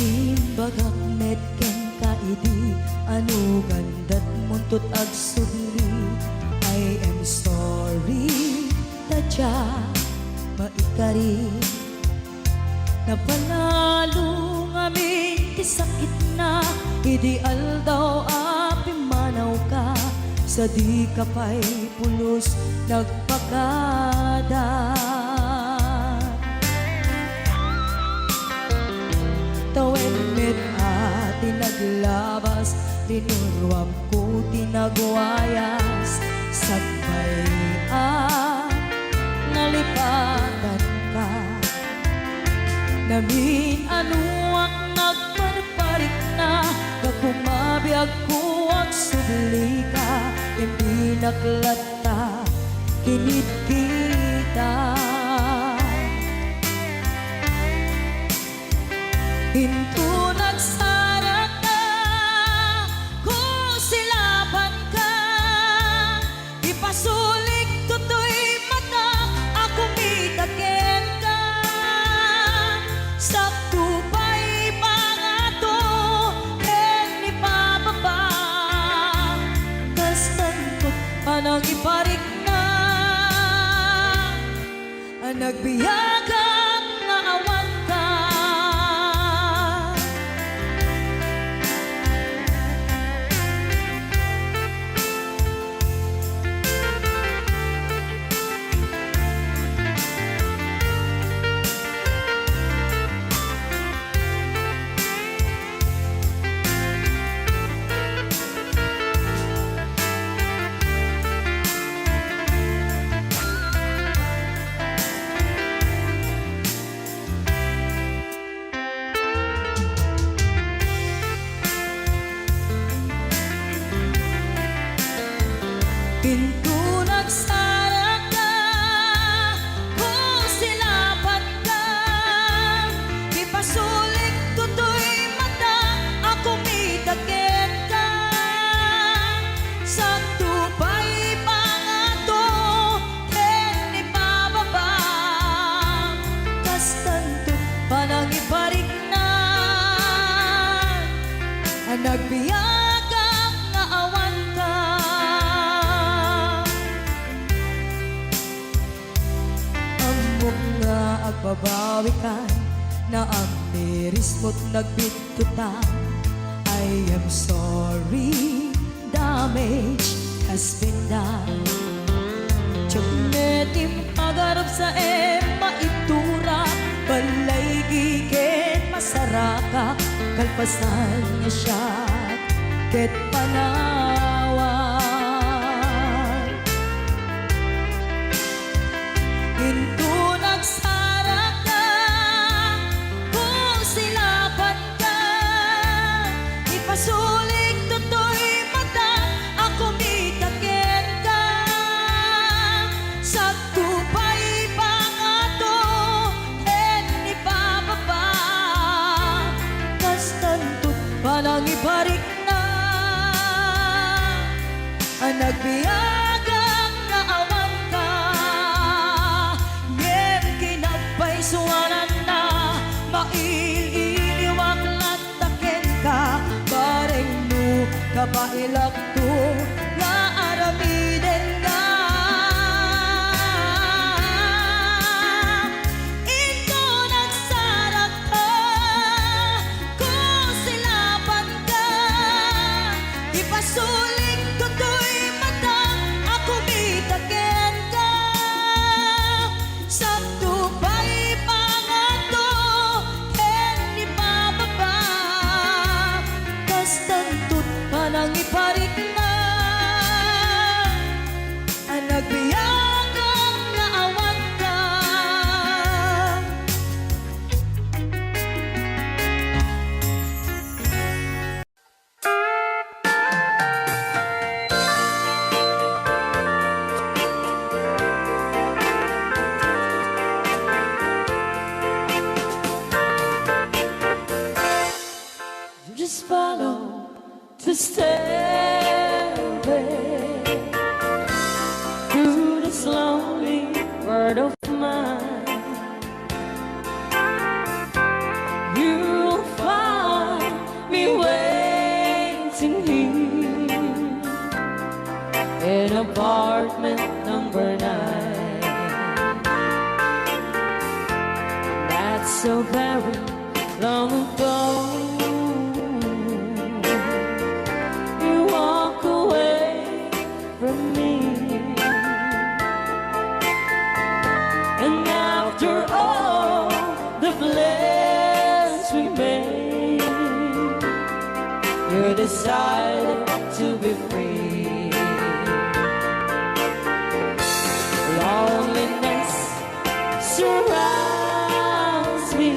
Timbagak metken kaidi anu gandat muntut ag sudli. I am sorry tadya maikari napanalo ngamin ti sakit na ideal daw api manaw ka sa di kapay pulos nagpakada. Tawen met ati naglabas tinuruam ko tinagwayas sakbay nalipatan ka namin ano ang nagparparik na kakumabiyag ko ang subli ka hindi naklata kinit kita. Hinto nagsara ka, kung silaban ka, ipasulik tutoy mata, ako mitaken ka. Sakto pa'y pangato, en ipababa, kas tantot anang iparik na, ang nagbiyagang nga awan ka. Pinto nagsara ka, kung silaban ka, ipasulik tutoy mata, ako mitaken ka. Sakto pa'y pangato, en ipababa, kas tanto panang iparik na, ang nagbiyagang nga awan ka. Nga agbabawi ka na ang miris mo't nagbitutan. I am sorry, damage has been done. Tiyagnetim agarap sa maitura, balay gigen masaraka, kalpasan niya siya ket panawan. Hinto nagsara ka, kung silaban ka, ipasulik tutoy mata, ako mitaken ka. Sakto pa'y pangato, en ipababa, kas tantot panang iparik na, ang nagbiyagang nga awan ka. Suwanan na maililiwag lataken ka, bareng no kapailak to nga aramiden ka. Ito nagsara ka, kung silaban ka, ipasulik tutoy mata, ako mitaken ka. Sakto pa'y pangato, en ipababa, kas tantot panang iparik na, ang nagbiyagang nga awan ka. Just follow the stairway through this lonely world of mine. You'll find apartment number 9. That's so very long ago. You walk away from me, and after all the plans we made, you decided to be free. Loneliness surrounds me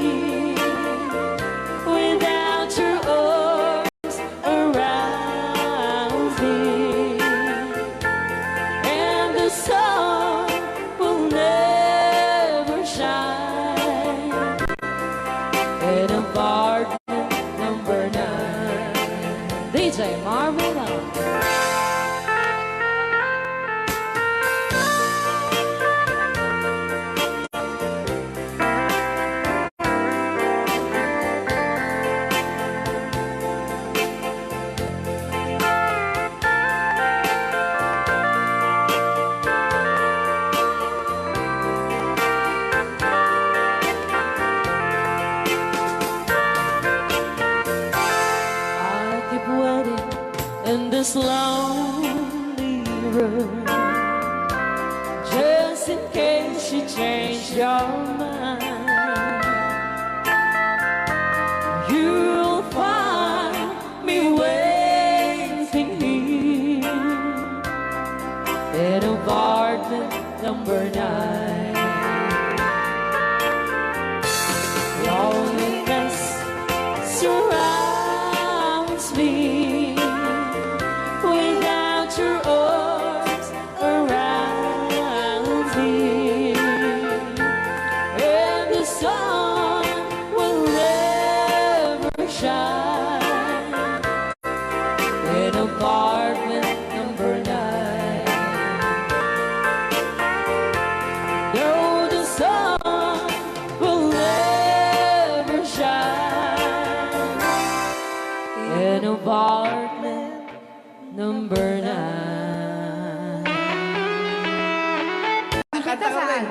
without your arms around me, and the sun will never shine in apartment number 9. DJ Marvin. In this lonely room, just in case you change your mind, you'll find me waiting here in apartment number 9. Loneliness surrounds me without your arms around me, and the sun will never shine in apartment number 9. No, the sun will never shine in apartment number 9. Kanta ka rin.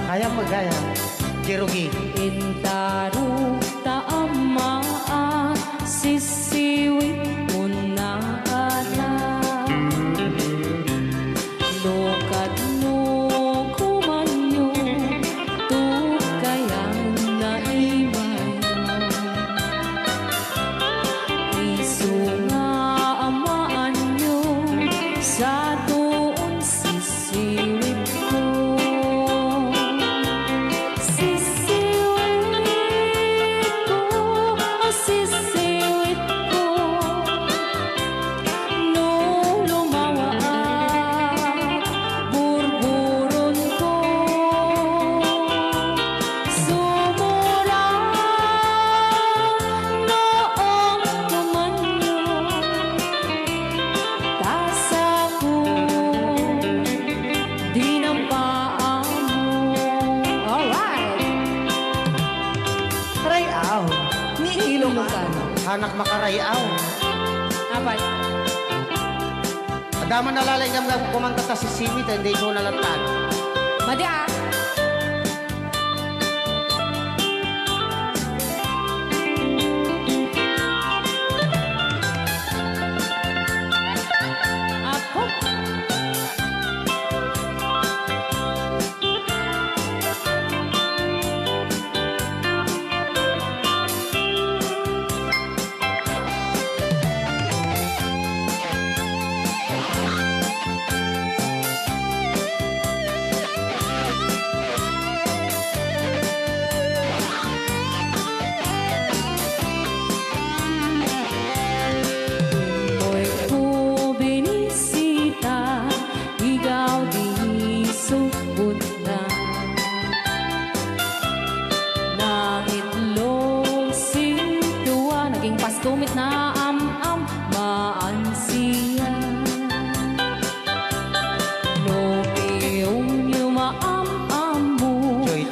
Kaya magaya. Kirugi. Intaruk taamaan, sisiwit mo na alam. Lukat mo kumanyo, tukayan na imay mo. Isu nga amaan nyo, sa doon sisiwit ko. Hanak makarayaw. Apat. Adama nalalay nga kumanta ta si Simi, hindi ko nalatan. Madi ah.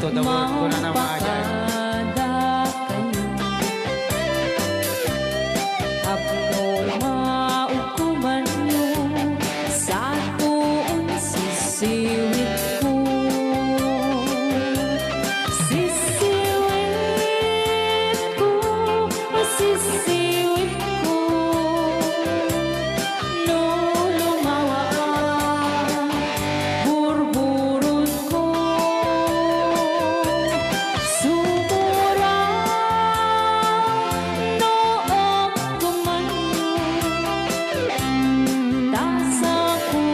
to the world ko na naman yan. Apno maukuman nyo sa tuong sisiwit ko. Sisiwit ko, sisiwit ko. No lumawa ang burburot ko. Sumura noong gumanyo. Tasa ko,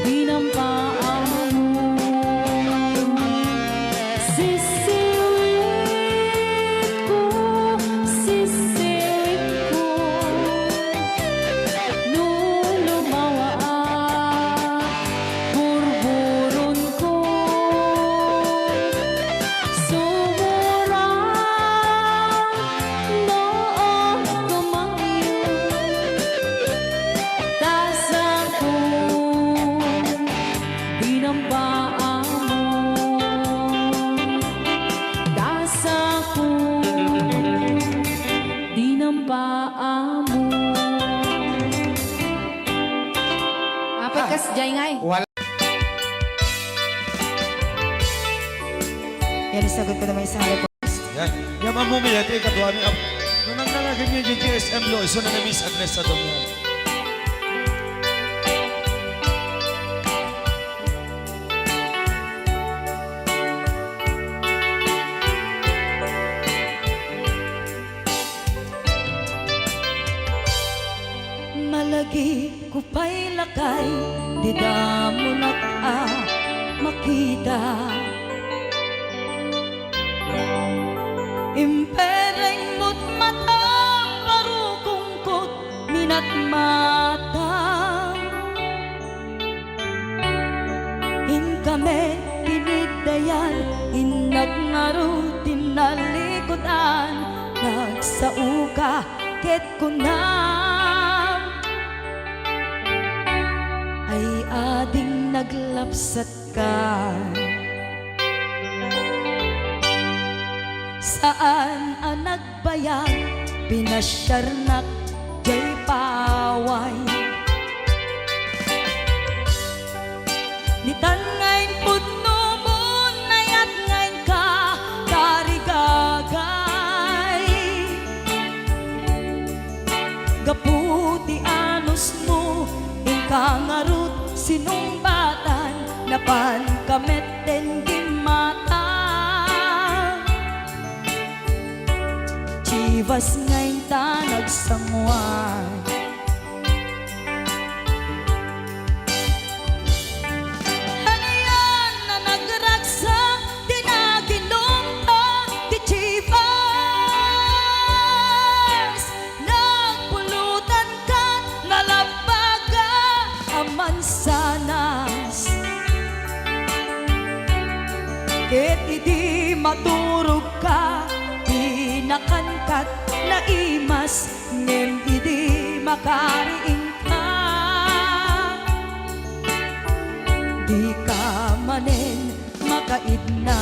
dinampaan mo. Sisiwit ko, sisiwit ko. Nung lumawa ang burburon ko. Sumura noong gumanyo. Tasa ko, dinampaan mo. Tasa ko, dinampaan mo. Apit kas jay ngay. Wala. Yan, isagot ko naman isang request. Yan. Yan ang mumiyat eh, katuwa ni Ab. Nung nanganagin niya yung GSM lo, iso na Miss Agnes sa doon yan. Malagi ko pa'y lakay, di damo makita. Impereng mo't mata, parukungkot, minat mata. In kami tinigdayan, inagnaro tinalikodan, nagsauka ket kunam. Ay ading naglapsat ka. Saan ang nagbayag, pinasyarnak jay paway. Nitan ngayon putno mo, nayat ngayon ka, tarigagay. Gaputi anos mo, inkangarut sinumbatan, napan kameten gimata. Chivas ngayon ta nagsangwan. Ano yan na nagragsak, di naginumpa, di Chivas. Nagpulutan ka, nalabaga, aman sanas. Ket idi maturog ka, nakankat na imas, ngem idi makariing ka. Di ka manen makaidna.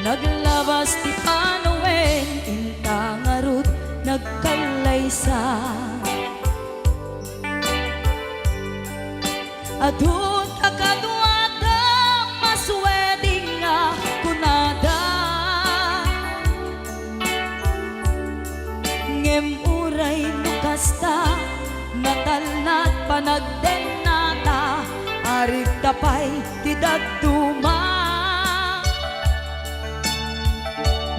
Naglabas ti Panowen, intangarut nagkalaysa. Adun akaduada, masweding nga kunada. Ngem uray nukasta, natalnat panagdenata, arig tapay ti dagduma.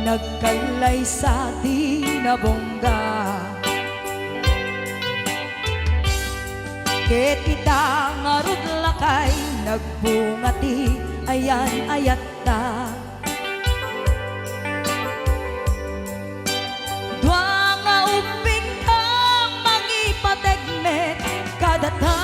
nagkalay sa tinabongga. Ket ita nga rudlakay nagbungati ayan ayat ta. Dua nga uping ka mangipategmet kadata.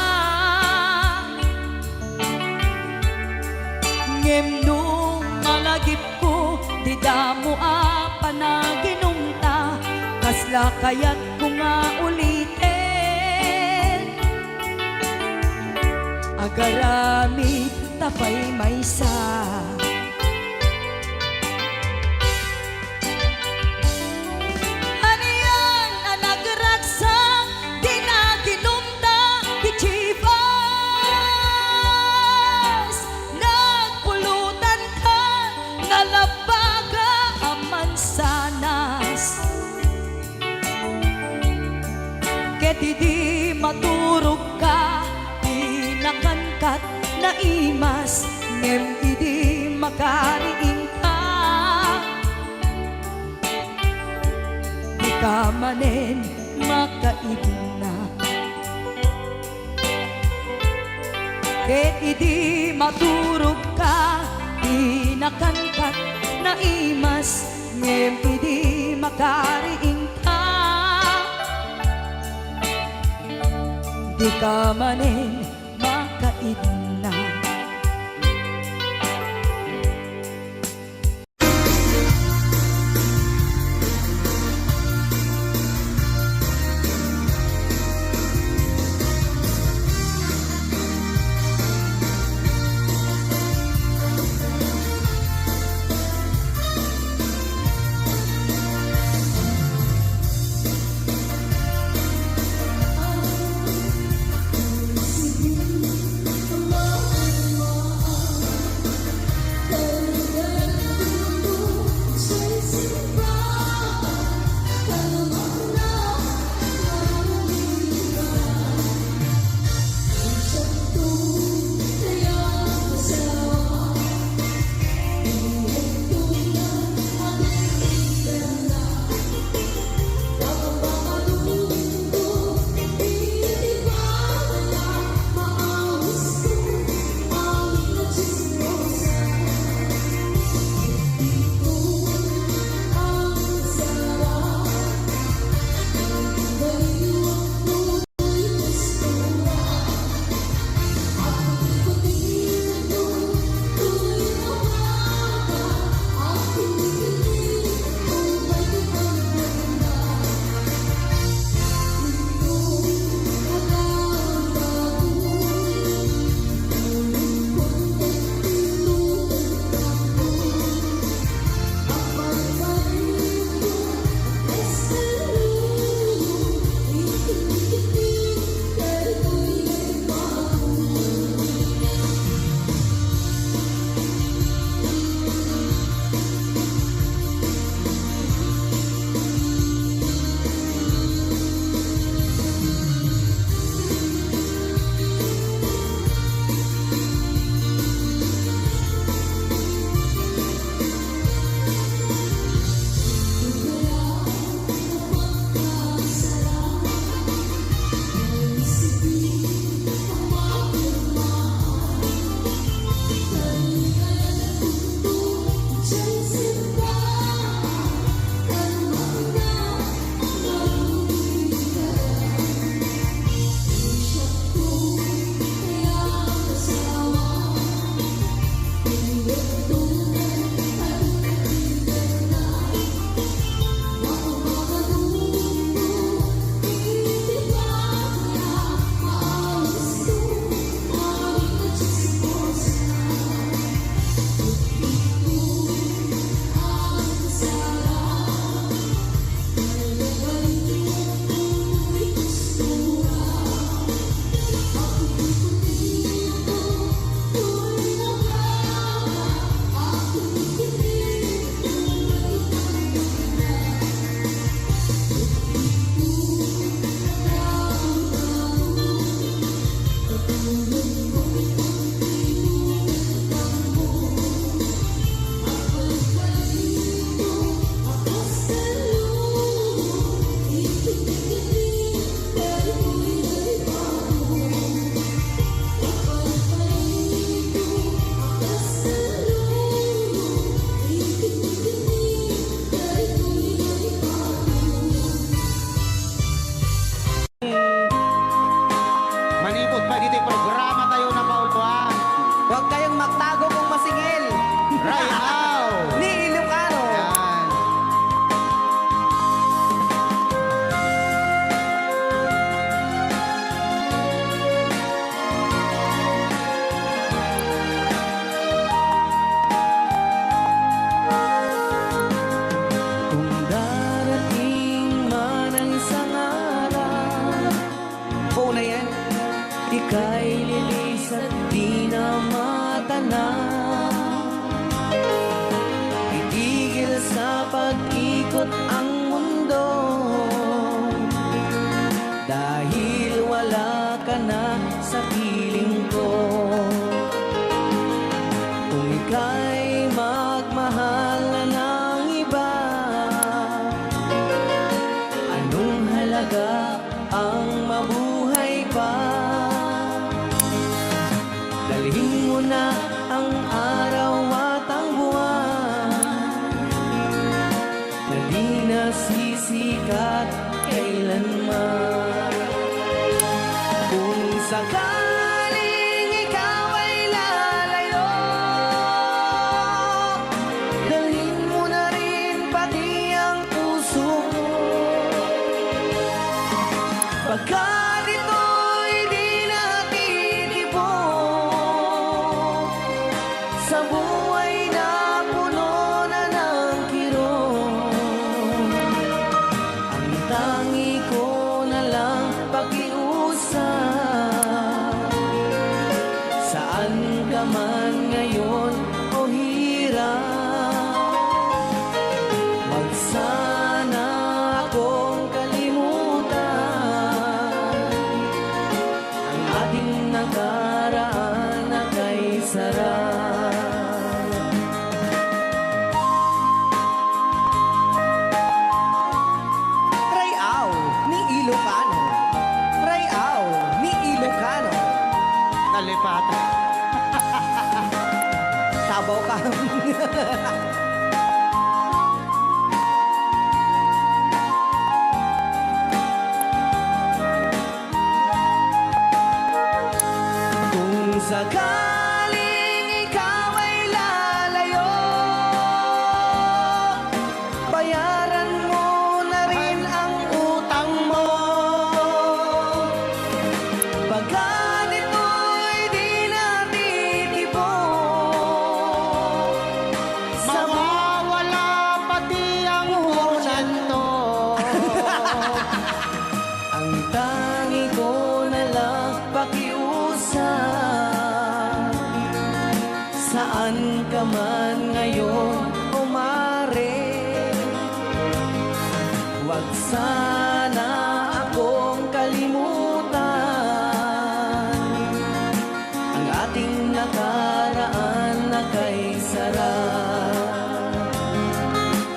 Ngem nung malagip ko di damo a panaginumta kasla kayat ko nga ulitin. Agarami tapay maysa. Aniyan ang nagragsak di naginumta di chivas. Nagpulutan ka nalabaga ang mansanas. Ket di maturog ka nakangkat na imas ngem idi makariing ka. Di ka manen makaibna ket idi maturog ka di nakangkat na imas ngem idi makariing ka. Di ka manen makaidna. umikot ang mundo, dahil wala ka na sa piling ko. Kung ika'y magmahal na ng iba, anong halaga ang mabuhay pa? Dalhin mo na ang araw at ang buwan na di nasisikat kailanman. Kung sakaling ikaw ay lalayo, dalhin mo na rin pati ang puso ko. Pagkat ito'y di natitibok sa buhay na puno na ng kirot, ang tangi ko na lang pakiusap. Saan ka man ngayon o hirap, wag sana akong kalimutan ang ating nakaraan na kay sarap. Rayaw ni Ilocano, Rayaw ni Ilocano. Nalipatan. Tabaw ka. Kung sakaling ikaw ay lalayo, bayaran mo na rin ang utang mo. Pagkat ito'y di natitibok sa Mawawala pati ang hunan to. ang tangi ko na lang pakiusap. Saan ka man ngayon o mare, wag sana akong kalimutan ang ating nakaraan na kay sarap.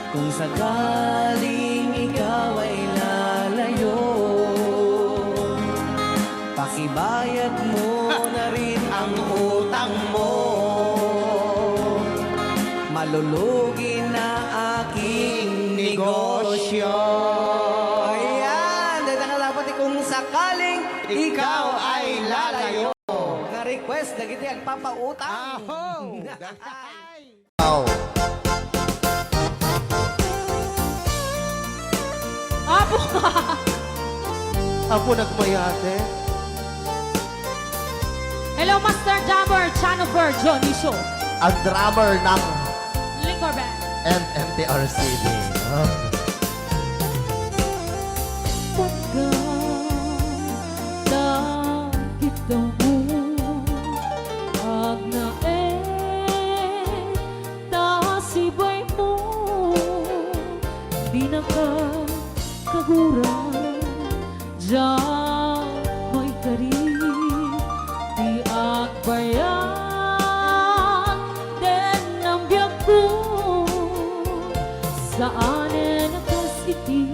Kung sakaling ikaw ay lalayo, pakibayad mo na rin ang utang mo. Malulugi na aking negosyo. Ayan, dahil nakalapat kung sakaling ikaw ay lalayo. Na-request na kita ang papautang. Aho! Apo! Apo nagmayate. Hello, Master Jammer, Chanover, Johnny Show, Ang drummer ng Liquor Band. MMTRCB. Pagkadakit daw mo, agnae, tasibay mo, di nakakagura, diyan mo'y karib, di agbayan, den ang biyak ko, saan nakasiti,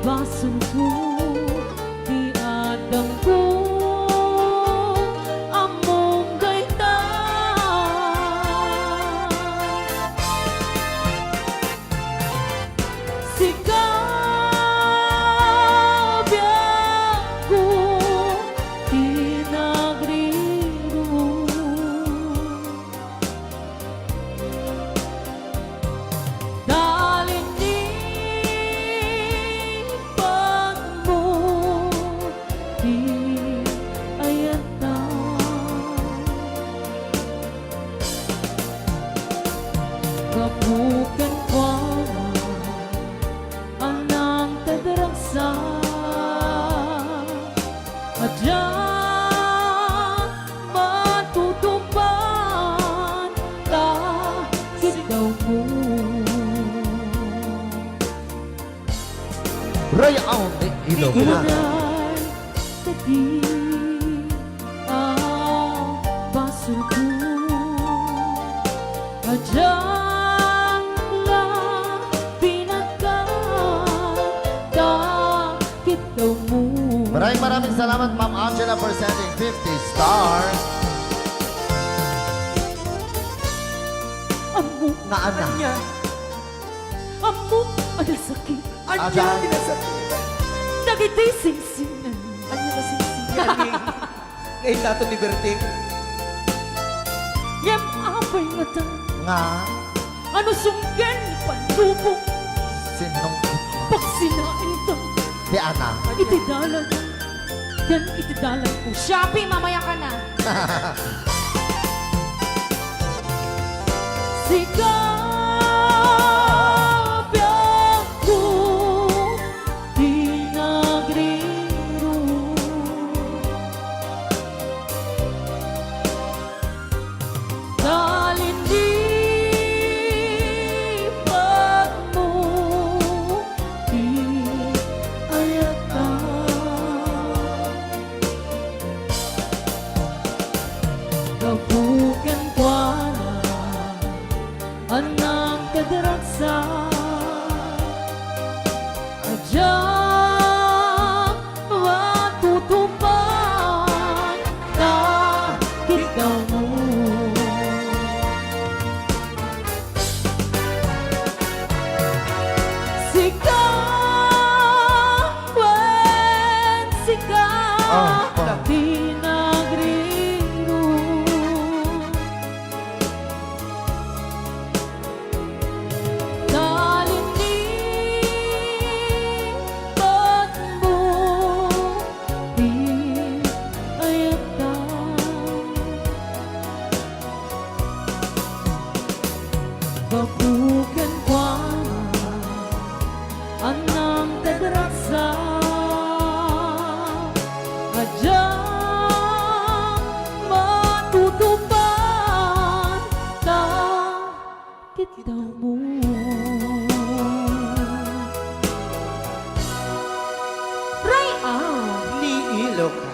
basun ko, di adang ko, among gaita. Sikap biyak ko, di nagriro. Dalin di pag mo, di ayata. Kapukan ko anang tadaragsa, adyan matutupan, takit daw mo. Ray out ilog na. Uray tadi ang basulku Kajang la pinagkakit daw mo Maraming salamat Ma'am Angela for sending 50 stars. Amo Na ana. Amo ada sakit Anya Nagitay singsingan Ano na singsingan Ngayon nato liberty. Yam apay mata nga Ano sunggan pandubong sinong Pag sinain to di ana. Itidalan Yan itidalan ko Shopee, mamaya ka na. Sikap ako Pinagriro Kalinipan mo Di ayatan Kabukan kwa na Anang kadaraksa Adyang matutupan Na kita mo Sikawan, sikaw Pinagriro Kalinipan mo Di ayatan Babukan kwa Anang tagraksa Adyang matutupan Ta kita mo Ray out Ni Ilocano.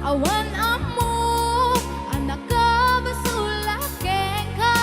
Awan amo anak ka basula keng ka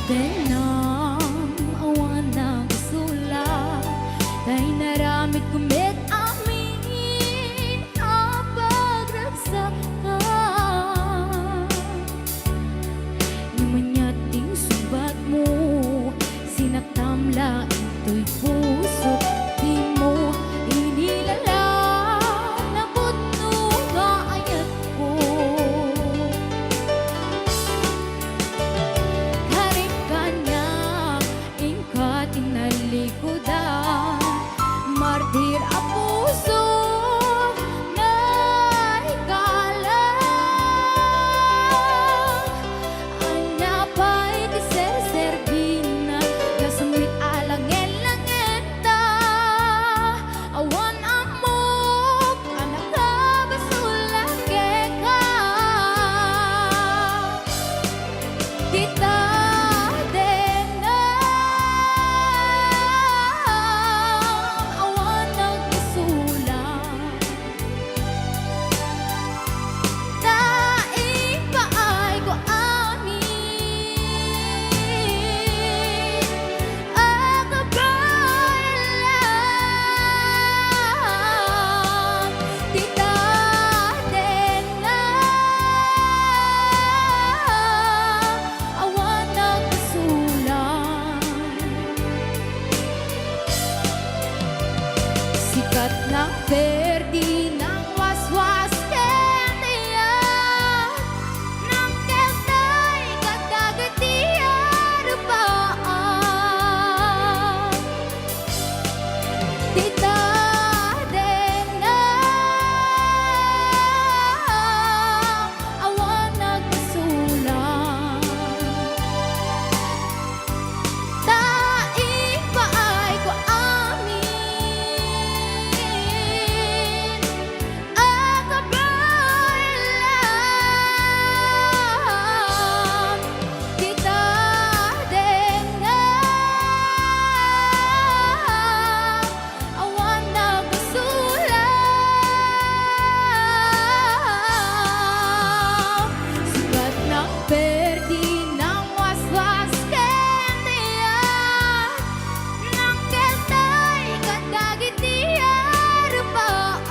din ang awan ng isulat Tay naramit kumit amin ang pagragsakan Namanyating subat mo Sinaktamla ito'y puso Di mo inilalang Nabutno nga ayat ko Karing kanya Ingkat inalikodan Martir a puso Na ikalang Anya pa'y tiser-servina Gasumit alangin-langenta Awan amok Anak ka basulake ka Tita awan nagsulang Daing paay ko amin Ang kabayan Tita awan nagsulang Sikat ng perdi ng waswas kendiyan Nang keltay kadagatiyan rupaan Tita awan nagsulang Daing paay ko amin Ang kabayan Kita awan nagsulang Sikat ng perdi ng waswas kendiyan Nang keltay kadagitiyan rupaan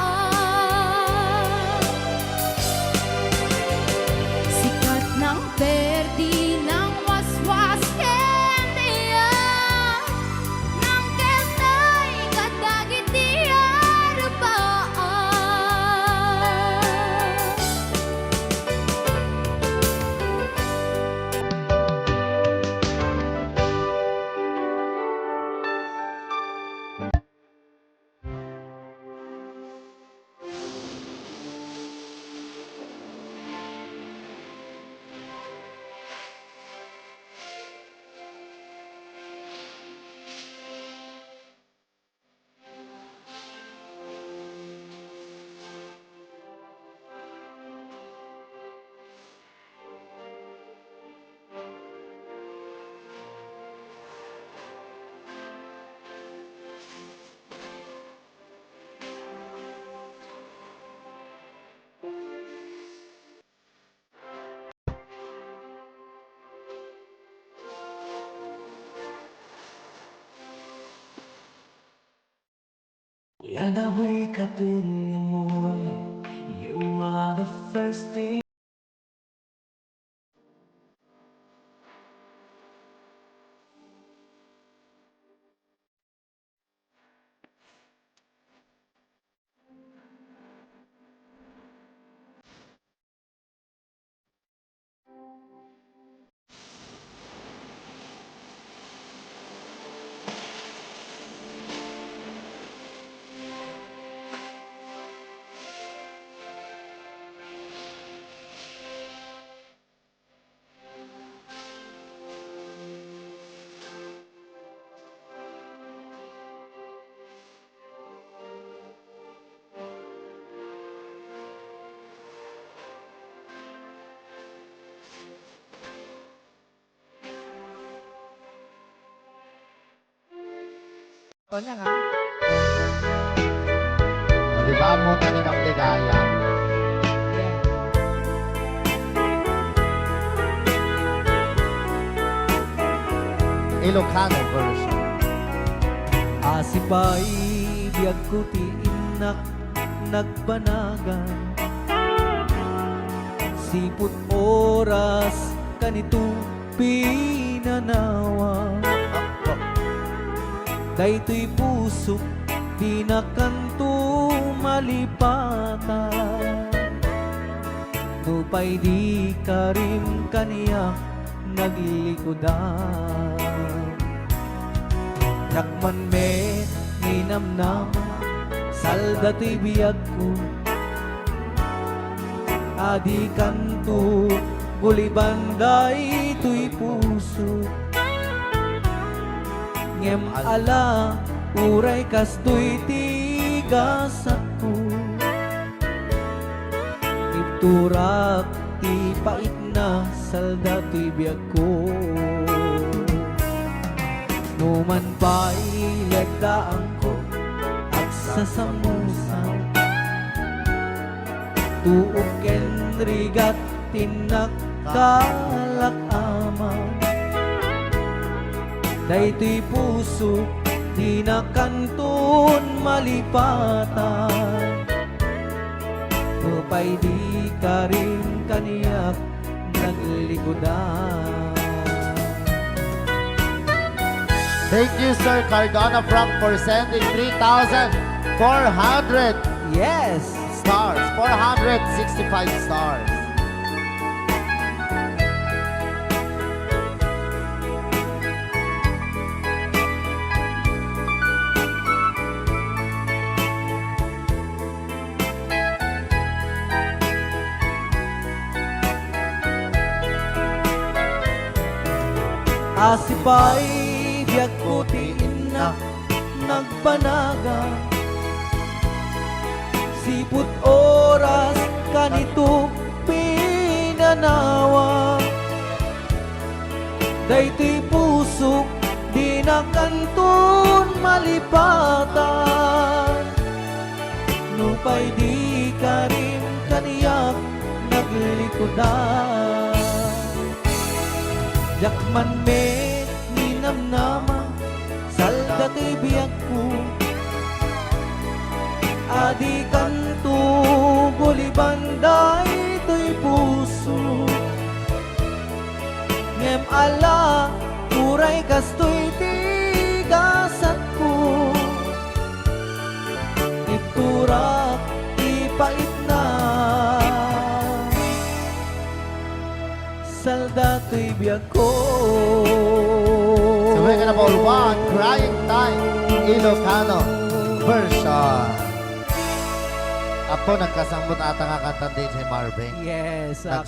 Sikat ng perdi ng waswas kendiyan Nang keltay kadagitiyan rupaan And I wake up in the morning, you are the first thing. Di ba mo tayo ng ligaya? Ilocano version. Asipay biyag ko ti inak nagbanagan Siput oras kanito pinanawa Daytoy pusok di na kanto malipatan Nupay di ka rin kaniya naglikodan Yakman me ninamnama salda to'y biyag ko Adi kanto bulibanday to'y puso Ngem ala uray kas to'y tigas ako Iturak ti pait na salda to'y biyag ko Numan pa'y lagdaan ko at sasamusan Tuok ken rigat tinaktalak ama Daytoy puso di na kanton malipatan Upay di ka rin kaniyak naglikodan Thank you, Sir Cardona Frank, for sending 3,400 Yes! stars. 465 stars. Asipay biyag ko ti inak nagbanaga Siput oras kanito pinanawa Daytoy pusok di na kanton malipatan Nupay di ka rin kaniyak naglikodan Yakman me ninamnama salda to'y biyag ko Adi kanto bulibanday to'y puso Ngem ala uray kas to'y tigasat ko Iturak ipait na salda to'y biyag ko So we're gonna ball one, Crying Time, Ilocano version. Apo, nagkasambot ata nga kanta din si Marvin. Yes, Nag-